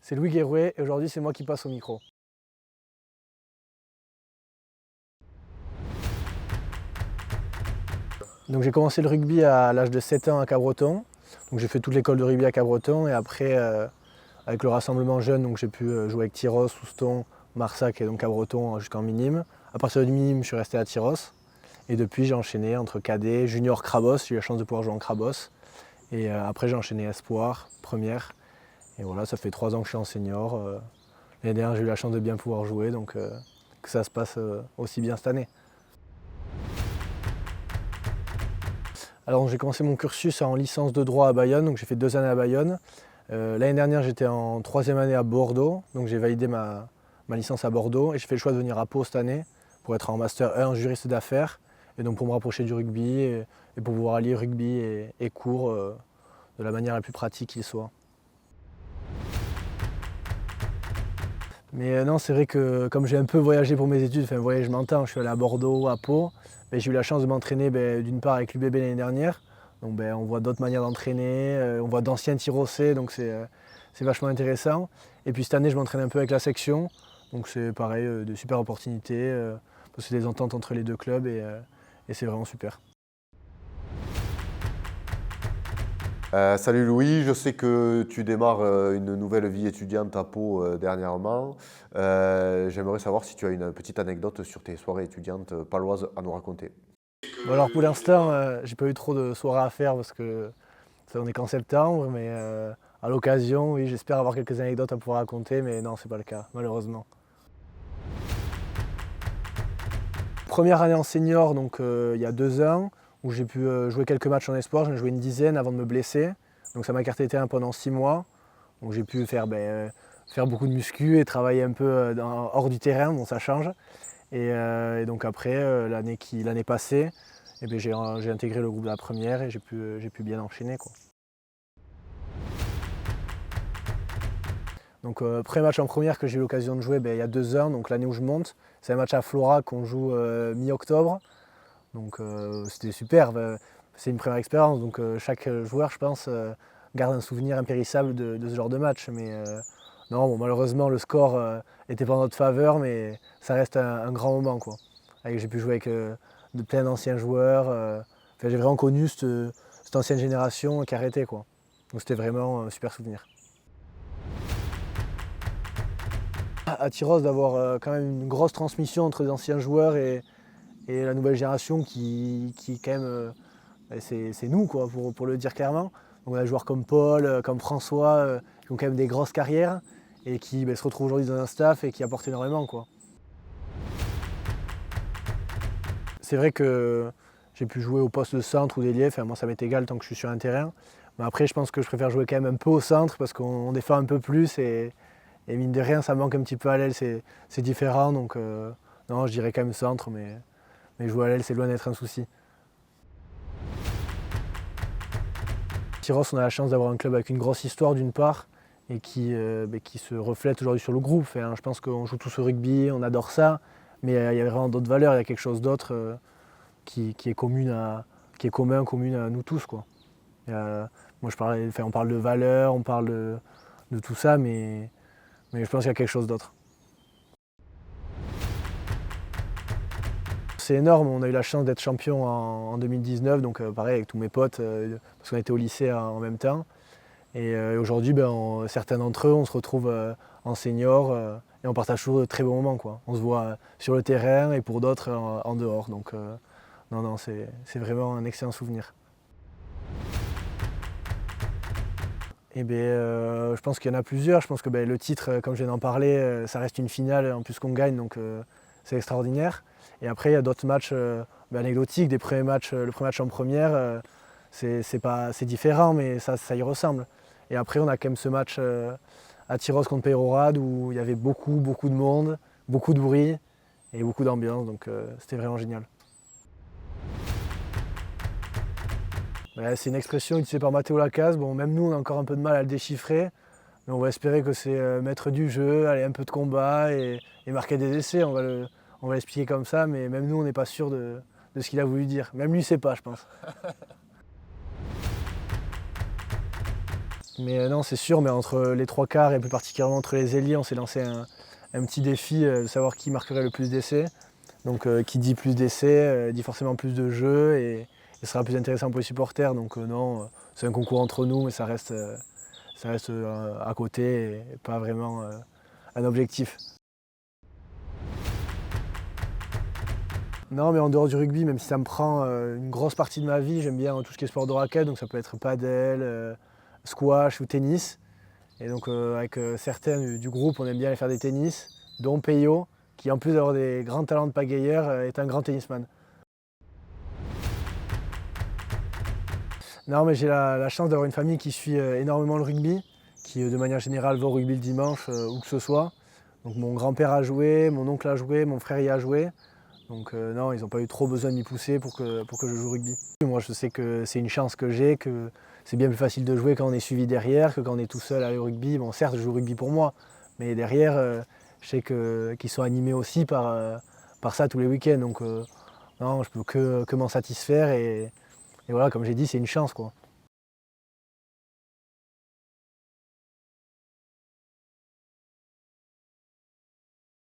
C'est Louis Guérouet et aujourd'hui c'est moi qui passe au micro. Donc j'ai commencé le rugby à l'âge de 7 ans à Cabreton. Donc j'ai fait toute l'école de rugby à Cabreton et après avec le rassemblement jeune donc j'ai pu jouer avec Tyros, Souston, Marsac et donc Cabreton jusqu'en minime. À partir du minime je suis resté à Tyros et depuis j'ai enchaîné entre cadet, junior, Crabos, j'ai eu la chance de pouvoir jouer en Crabos. Et après j'ai enchaîné espoir, première. Et voilà, ça fait 3 ans que je suis en senior. L'année dernière j'ai eu la chance de bien pouvoir jouer donc que ça se passe aussi bien cette année. Alors j'ai commencé mon cursus en licence de droit à Bayonne, donc j'ai fait 2 années à Bayonne. L'année dernière j'étais en 3e année à Bordeaux, donc j'ai validé ma licence à Bordeaux et j'ai fait le choix de venir à Pau cette année pour être en master 1 juriste d'affaires et donc pour me rapprocher du rugby et pour pouvoir allier rugby et cours de la manière la plus pratique qu'il soit. Mais non, c'est vrai que comme j'ai un peu voyagé pour mes études, enfin voyage je m'entends, je suis allé à Bordeaux, à Pau, j'ai eu la chance de m'entraîner d'une part avec l'UBB l'année dernière, donc on voit d'autres manières d'entraîner, on voit d'anciens Tyrossais, donc c'est vachement intéressant. Et puis cette année je m'entraîne un peu avec la section, donc c'est pareil, de super opportunités, parce que c'est des ententes entre les deux clubs et c'est vraiment super. Salut Louis, je sais que tu démarres une nouvelle vie étudiante à Pau dernièrement. J'aimerais savoir si tu as une petite anecdote sur tes soirées étudiantes paloises à nous raconter. Bon alors pour l'instant, j'ai pas eu trop de soirées à faire parce que ça on est qu'en septembre, mais à l'occasion, oui, j'espère avoir quelques anecdotes à pouvoir raconter, mais non, c'est pas le cas, malheureusement. Première année en senior, donc il y a 2 ans, où j'ai pu jouer quelques matchs en espoir, j'en ai joué une dizaine avant de me blesser, donc ça m'a écarté terrain pendant 6 mois, donc j'ai pu faire, faire beaucoup de muscu et travailler un peu hors du terrain, bon ça change. Et donc après, l'année passée, j'ai intégré le groupe de la première et j'ai pu bien enchaîner, quoi. Donc pré-match en première que j'ai eu l'occasion de jouer il y a 2 ans, donc l'année où je monte. C'est un match à Flora qu'on joue mi-octobre. Donc c'était super. C'est une première expérience, donc chaque joueur, je pense, garde un souvenir impérissable de ce genre de match. Mais non, bon, malheureusement, le score était pas en notre faveur, mais ça reste un grand moment, quoi. J'ai pu jouer avec plein d'anciens joueurs. J'ai vraiment connu cette ancienne génération qui arrêtait, quoi. Donc c'était vraiment un super souvenir. À Tyros, d'avoir quand même une grosse transmission entre les anciens joueurs et la nouvelle génération qui quand même, c'est nous, quoi, pour le dire clairement. Donc on a des joueurs comme Paul, comme François, qui ont quand même des grosses carrières et qui se retrouvent aujourd'hui dans un staff et qui apportent énormément, quoi. C'est vrai que j'ai pu jouer au poste de centre ou d'ailier, enfin moi ça m'est égal tant que je suis sur un terrain. Mais après je pense que je préfère jouer quand même un peu au centre parce qu'on défend un peu plus et mine de rien ça manque un petit peu à l'aile, c'est différent. Donc non, je dirais quand même centre, mais jouer à l'aile c'est loin d'être un souci. Tyros, on a la chance d'avoir un club avec une grosse histoire d'une part et qui se reflète aujourd'hui sur le groupe. Enfin, je pense qu'on joue tous au rugby, on adore ça, mais il y a vraiment d'autres valeurs, il y a quelque chose d'autre qui est commun à nous tous, quoi. Moi on parle de valeurs, on parle de tout ça, mais je pense qu'il y a quelque chose d'autre. C'est énorme, on a eu la chance d'être champion en 2019, donc pareil avec tous mes potes, parce qu'on était au lycée en même temps. Et aujourd'hui, certains d'entre eux, on se retrouve en senior et on partage toujours de très bons moments, quoi. On se voit sur le terrain et pour d'autres en dehors. Donc non, c'est vraiment un excellent souvenir. Je pense qu'il y en a plusieurs. Je pense que le titre, comme je viens d'en parler, ça reste une finale en plus qu'on gagne, donc c'est extraordinaire. Et après, il y a d'autres matchs anecdotiques, des premiers matchs, le premier match en première, c'est différent, mais ça y ressemble. Et après, on a quand même ce match à Tyros contre Peyrorade où il y avait beaucoup de monde, beaucoup de bruit et beaucoup d'ambiance, donc c'était vraiment génial. C'est une expression utilisée par Matteo Lacaze. Bon, même nous, on a encore un peu de mal à le déchiffrer, mais on va espérer que c'est maître du jeu, aller un peu de combat et marquer des essais. On va l'expliquer comme ça, mais même nous, on n'est pas sûr de ce qu'il a voulu dire. Même lui, ne sait pas, je pense. Mais non, c'est sûr, mais entre les trois quarts et plus particulièrement entre les ailiers, on s'est lancé un petit défi de savoir qui marquerait le plus d'essais. Donc qui dit plus d'essais, dit forcément plus de jeux et sera plus intéressant pour les supporters. Donc non, c'est un concours entre nous, mais ça reste à côté et pas vraiment un objectif. Non, mais en dehors du rugby, même si ça me prend une grosse partie de ma vie, j'aime bien tout ce qui est sport de raquette, donc ça peut être padel, squash ou tennis. Et donc avec certains du groupe, on aime bien aller faire des tennis, dont Peyo, qui en plus d'avoir des grands talents de pagayeur, est un grand tennisman. Non, mais j'ai la chance d'avoir une famille qui suit énormément le rugby, qui de manière générale va au rugby le dimanche, où que ce soit. Donc mon grand-père a joué, mon oncle a joué, mon frère y a joué. Donc non, ils n'ont pas eu trop besoin de m'y pousser pour que je joue au rugby. Moi je sais que c'est une chance que j'ai, que c'est bien plus facile de jouer quand on est suivi derrière que quand on est tout seul à aller au rugby. Bon certes je joue au rugby pour moi, mais derrière je sais qu'ils sont animés aussi par ça tous les week-ends. Donc non, je peux que m'en satisfaire et voilà, comme j'ai dit, c'est une chance quoi.